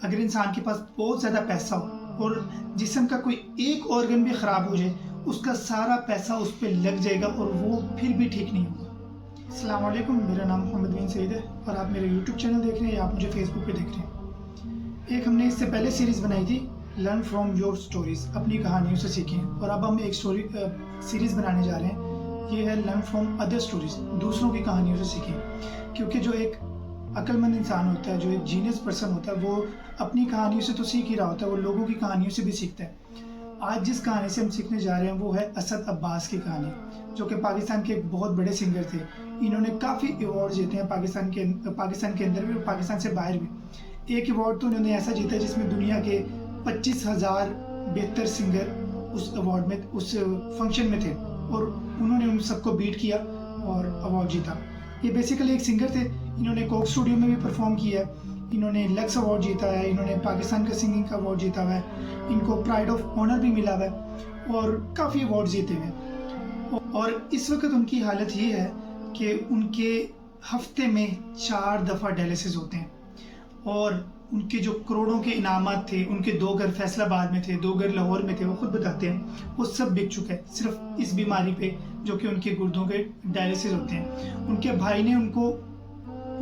اگر انسان کے پاس بہت زیادہ پیسہ ہو اور جسم کا کوئی ایک آرگن بھی خراب ہو جائے، اس کا سارا پیسہ اس پہ لگ جائے گا اور وہ پھر بھی ٹھیک نہیں ہوگا۔ السلام علیکم، میرا نام محمد بن سعید ہے اور آپ میرے یوٹیوب چینل دیکھ رہے ہیں یا آپ مجھے فیس بک پہ دیکھ رہے ہیں۔ ایک ہم نے اس سے پہلے سیریز بنائی تھی لرن فرام یور سٹوریز، اپنی کہانیوں سے سیکھیں، اور اب ہم ایک سیریز بنانے جا رہے ہیں، یہ ہے لرن فرام ادر سٹوریز، دوسروں کی کہانیوں سے سیکھیں۔ کیونکہ جو ایک عقل مند انسان ہوتا ہے، جو ایک جینیس پرسن ہوتا ہے، وہ اپنی کہانیوں سے تو سیکھ ہی رہا ہوتا ہے، وہ لوگوں کی کہانیوں سے بھی سیکھتا ہے۔ آج جس کہانی سے ہم سیکھنے جا رہے ہیں وہ ہے اسد عباس کی کہانی، جو کہ پاکستان کے ایک بہت بڑے سنگر تھے۔ انہوں نے کافی ایوارڈ جیتے ہیں پاکستان کے اندر بھی اور پاکستان سے باہر بھی۔ ایک ایوارڈ تو انہوں نے ایسا جیتا جس میں دنیا کے 25,000 بہتر سنگر اس ایوارڈ میں، اس فنکشن میں تھے، اور انہوں نے ان سب کو بیٹ کیا اور ایوارڈ جیتا۔ یہ بیسیکلی ایک سنگر تھے، انہوں نے کوک اسٹوڈیو میں بھی پرفارم کیا ہے، انہوں نے لیکس ایوارڈ جیتا ہے، انہوں نے پاکستان کا سنگنگ کا ایوارڈ جیتا ہوا ہے، ان کو پرائڈ آف آنر بھی ملا ہوا ہے اور کافی ایوارڈ جیتے ہوئے۔ اور اس وقت ان کی حالت یہ ہے کہ ان کے ہفتے میں 4 دفعہ ڈائلسس ہوتے ہیں، اور ان کے جو کروڑوں کے انعامات تھے، ان کے 2 گھر فیصل آباد میں تھے، 2 گھر لاہور میں تھے، وہ خود بتاتے ہیں، وہ سب بک چکا ہے صرف اس بیماری پہ جو کہ ان کے گردوں کے ڈائلسس ہوتے ہیں۔ ان کے بھائی نے ان کو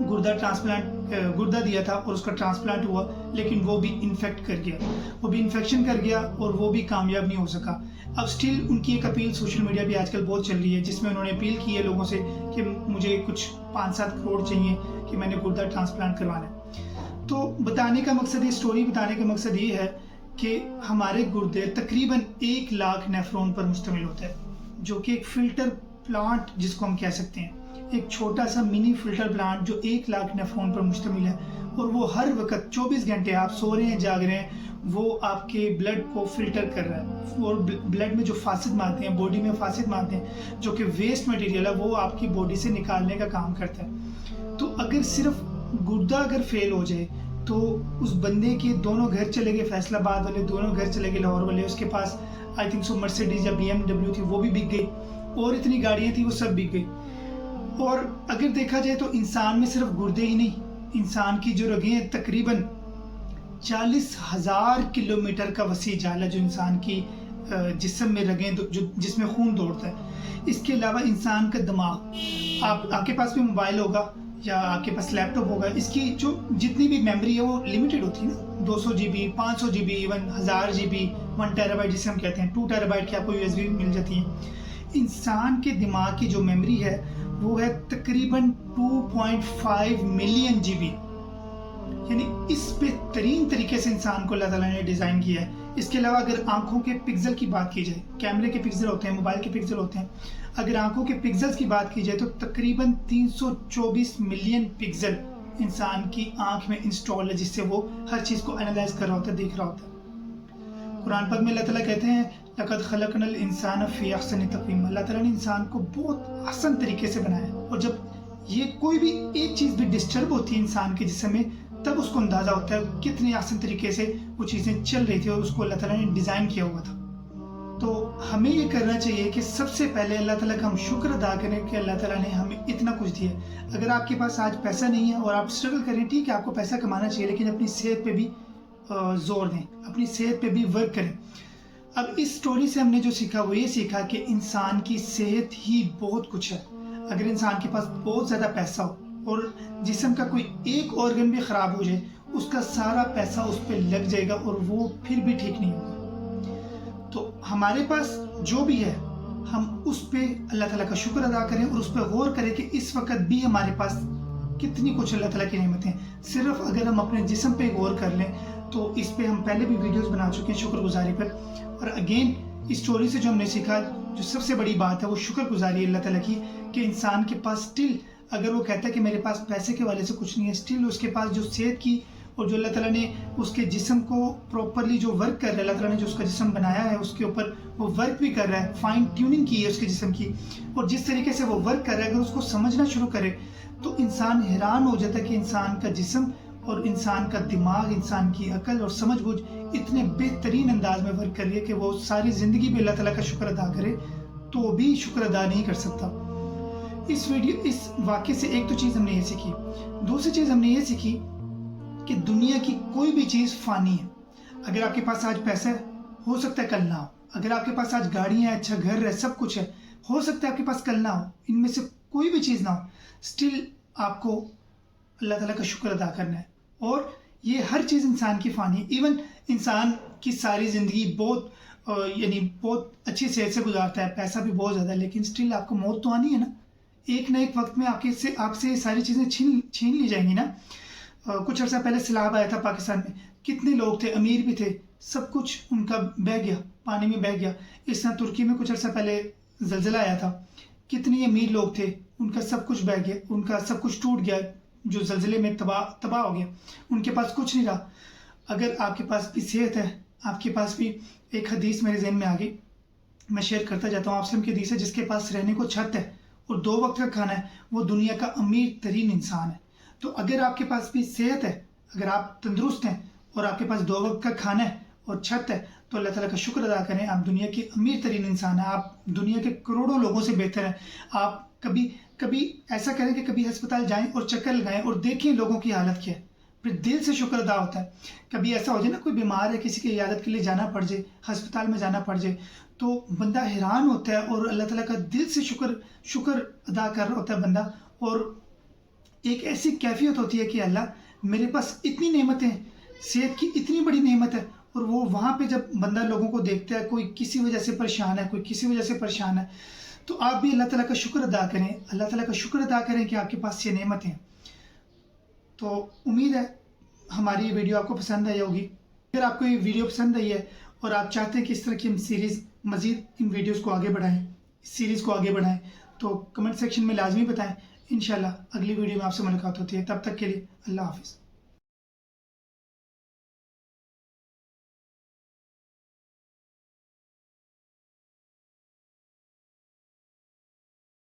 گردہ دیا تھا اور اس کا ٹرانسپلانٹ ہوا، لیکن وہ بھی انفیکٹ کر گیا، وہ بھی انفیکشن کر گیا اور وہ بھی کامیاب نہیں ہو سکا۔ اب سٹل ان کی ایک اپیل سوشل میڈیا پہ آج کل بہت چل رہی ہے، جس میں انہوں نے اپیل کی ہے لوگوں سے کہ مجھے کچھ 5-7 کروڑ چاہیے کہ میں نے گردہ ٹرانسپلانٹ کروانا ہے۔ تو بتانے کا مقصد، یہ سٹوری بتانے کا مقصد یہ ہے کہ ہمارے گردے تقریباً 1 لاکھ نیفرون پر مشتمل ہوتا ہے، جو کہ ایک فلٹر پلانٹ جس کو ہم کہہ سکتے ہیں، ایک چھوٹا سا منی فلٹر پلانٹ جو 1 لاکھ نیفرون پر مشتمل ہے، اور وہ ہر وقت 24 گھنٹے آپ سو رہے ہیں، جاگ رہے ہیں، وہ آپ کے بلڈ کو فلٹر کر رہا ہے، اور بلڈ میں جو فاسد مادے ہیں، باڈی میں فاسد مادے ہیں جو کہ ویسٹ مٹیریل ہے، وہ آپ کی باڈی سے نکالنے کا کام کرتا ہے۔ تو اگر صرف گردہ اگر فیل ہو جائے تو اس بندے کے دونوں گھر چلے گئے، فیصل آباد والے دونوں گھر چلے گئے، لاہور والے، اس کے پاس آئی تھنک سو مرسیڈیز یا BMW تھی، وہ بھی بک گئی، اور اتنی گاڑیاں تھیں وہ سب بک گئی۔ اور اگر دیکھا جائے تو انسان میں صرف گردے ہی نہیں، انسان کی جو رگیں ہیں تقریباً 40,000 کلومیٹر کا وسیع جال ہے جو انسان کی جسم میں رگیں، جس میں خون دوڑتا ہے۔ اس کے علاوہ انسان کا دماغ، آپ کے پاس بھی موبائل ہوگا یا آپ کے پاس لیپ ٹاپ ہوگا، اس کی جو جتنی بھی میموری ہے وہ لمیٹڈ ہوتی ہے نا، 200 GB 500 GB even 1000 GB 1 TB جسے ہم کہتے ہیں، 2 TB کی آپ کو USB مل جاتی ہے۔ انسان کے دماغ کی جو میموری ہے وہ ہے تقریباً 2.5 ملین GB، یعنی اس بہترین طریقے سے انسان کو اللہ تعالیٰ نے ڈیزائن کیا ہے۔ اس کے علاوہ اگر آنکھوں کے پکسل کی بات کی جائے، کیمرے کے پکسل ہوتے ہیں، موبائل کے پکسل ہوتے ہیں، اگر آنکھوں کے پکسلز کی بات کی جائے تو تقریباً 324 ملین پکسل انسان کی آنکھ میں انسٹال ہے، جس سے وہ ہر چیز کو انالائز کر رہا ہوتا ہے، دیکھ رہا ہوتا ہے۔ قرآن پاک میں اللہ تعالیٰ کہتے ہیں لَقَدْ خَلَقْنَا الْإِنسَانَ فِي أَحْسَنِ تَقْوِيمٍ، اللہ تعالیٰ نے انسان کو بہت احسن طریقے سے بنایا ہے، اور جب یہ کوئی بھی ایک چیز بھی ڈسٹرب ہوتی ہے انسان کے جسم میں، تب اس کو اندازہ ہوتا ہے کتنے احسن طریقے سے وہ چیزیں چل رہی تھی اور اس کو اللہ تعالیٰ نے ڈیزائن کیا ہوا تھا۔ تو ہمیں یہ کرنا چاہیے کہ سب سے پہلے اللہ تعالیٰ کا ہم شکر ادا کریں کہ اللہ تعالیٰ نے ہمیں اتنا کچھ دیا۔ اگر آپ کے پاس آج پیسہ نہیں ہے اور آپ اسٹرگل کریں، ٹھیک ہے، آپ کو پیسہ کمانا چاہیے، لیکن اپنی صحت پہ بھی زور دیں، اپنی صحت پہ بھی ورک کریں۔ اب اس سٹوری سے ہم نے جو سیکھا وہ یہ سیکھا کہ انسان کی صحت ہی بہت کچھ ہے۔ اگر انسان کے پاس بہت زیادہ پیسہ ہو اور جسم کا کوئی ایک آرگن بھی خراب ہو جائے، اس کا سارا پیسہ اس پہ لگ جائے گا اور وہ پھر بھی ٹھیک نہیں ہوگا۔ تو ہمارے پاس جو بھی ہے ہم اس پہ اللہ تعالیٰ کا شکر ادا کریں اور اس پہ غور کریں کہ اس وقت بھی ہمارے پاس کتنی کچھ اللہ تعالیٰ کی نعمتیں ہیں۔ صرف اگر ہم اپنے جسم پہ غور کر لیں تو اس پہ ہم پہلے بھی ویڈیوز بنا چکے ہیں شکر گزاری پر، اور اگین اس سٹوری سے جو ہم نے سیکھا، جو سب سے بڑی بات ہے وہ شکر گزاری ہے اللہ تعالیٰ کی، کہ انسان کے پاس سٹل اگر وہ کہتا ہے کہ میرے پاس پیسے کے والے سے کچھ نہیں ہے، سٹل اس کے پاس جو صحت کی اور جو اللہ تعالیٰ نے اس کے جسم کو پراپرلی جو ورک کر رہا ہے، اللہ تعالیٰ نے جو اس کا جسم بنایا ہے اس کے اوپر وہ ورک بھی کر رہا ہے، فائن ٹیوننگ کی ہے اس کے جسم کی، اور جس طریقے سے وہ ورک کر رہا ہے اگر اس کو سمجھنا شروع کرے تو انسان حیران ہو جاتا ہے کہ انسان کا جسم اور انسان کا دماغ، انسان کی عقل اور سمجھ بوجھ اتنے بہترین انداز میں ورک کر رہی ہے کہ وہ ساری زندگی بھی اللہ تعالیٰ کا شکر ادا کرے تو بھی شکر ادا نہیں کر سکتا۔ اس واقعے سے ایک تو چیز ہم نے یہ سیکھی، دوسری چیز ہم نے یہ سیکھی کہ دنیا کی کوئی بھی چیز فانی ہے. اگر آپ کے پاس آج پیسہ ہے ہو سکتا ہے کل نہ ہو. اگر آپ کے پاس آج گاڑیاں ہیں، اچھا گھر ہے، سب کچھ ہے، ہو سکتا ہے آپ کے پاس کل نہ ہو. ان میں سے کوئی بھی چیز نہ ہو، اسٹل آپ کو اللہ تعالیٰ کا شکر ادا کرنا ہے. اور یہ ہر چیز انسان کی فانی ہے. ایون انسان کی ساری زندگی بہت یعنی بہت اچھی صحت سے گزارتا ہے، پیسہ بھی بہت زیادہ ہے، لیکن اسٹل آپ کو موت تو آنی ہے نا. ایک نہ ایک وقت میں آپ سے یہ ساری چیزیں چھین لی جائیں گی نا. کچھ عرصہ پہلے سیلاب آیا تھا پاکستان میں، کتنے لوگ تھے، امیر بھی تھے، سب کچھ ان کا بہہ گیا، پانی میں بہہ گیا. اس طرح ترکی میں کچھ عرصہ پہلے زلزلہ آیا تھا، کتنے امیر لوگ تھے، ان کا سب کچھ بہہ گیا، ان کا سب کچھ ٹوٹ گیا، جو زلزلے میں تباہ ہو گیا، ان کے پاس کچھ نہیں رہا. اگر آپ کے پاس بھی صحت ہے، آپ کے پاس بھی، ایک حدیث میرے ذہن میں آ گئی، میں شیئر کرتا جاتا ہوں. آپ وسلم کی حدیث ہے، جس کے پاس رہنے کو چھت ہے اور 2 وقت کا کھانا ہے، وہ دنیا کا امیر ترین انسان ہے. تو اگر آپ کے پاس بھی صحت ہے، اگر آپ تندرست ہیں اور آپ کے پاس 2 وقت کا کھانا ہے اور چھت ہے، تو اللہ تعالیٰ کا شکر ادا کریں. آپ دنیا کے امیر ترین انسان ہیں، آپ دنیا کے کروڑوں لوگوں سے بہتر ہیں. آپ کبھی ایسا کریں کہ کبھی ہسپتال جائیں اور چکر لگائیں اور دیکھیں لوگوں کی حالت کیا ہے، پھر دل سے شکر ادا ہوتا ہے. کبھی ایسا ہو جائے نا، کوئی بیمار ہے، کسی کی عیادت کے لیے جانا پڑ جائے، ہسپتال میں جانا پڑ جائے، تو بندہ حیران ہوتا ہے اور اللہ تعالیٰ کا دل سے شکر ادا کر رہا ہوتا ہے بندہ. اور ایک ایسی کیفیت ہوتی ہے کہ اللہ میرے پاس اتنی نعمتیں ہیں، صحت کی اتنی بڑی نعمت ہے. اور وہ وہاں پہ جب بندہ لوگوں کو دیکھتا ہے، کوئی کسی وجہ سے پریشان ہے، کوئی کسی وجہ سے پریشان ہے، تو آپ بھی اللہ تعالیٰ کا شکر ادا کریں، اللہ تعالیٰ کا شکر ادا کریں کہ آپ کے پاس یہ نعمتیں ہیں. تو امید ہے ہماری یہ ویڈیو آپ کو پسند آئی ہوگی. اگر آپ کو یہ ویڈیو پسند آئی ہے اور آپ چاہتے ہیں کہ اس طرح کی ہم سیریز مزید ان ویڈیوز کو آگے بڑھائیں، اس سیریز کو آگے بڑھائیں، تو کمنٹ سیکشن میں لازمی بتائیں. انشاءاللہ اگلی ویڈیو میں آپ سے ملاقات ہوتی ہے. تب تک کے لیے اللہ حافظ.